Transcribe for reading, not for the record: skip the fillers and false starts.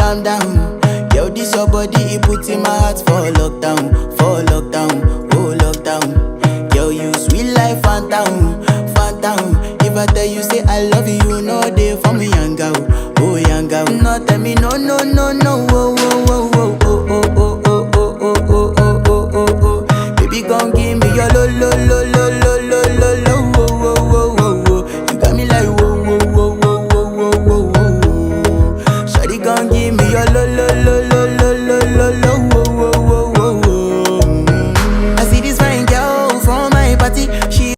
calm down. Yo, this your body, it puts in my heart for lockdown, oh lockdown. Yo, you sweet life, phantom, phantom. If I tell you say I love you, you know they for me young girl, oh young girl. No tell me no, no, no, no, oh, oh, oh,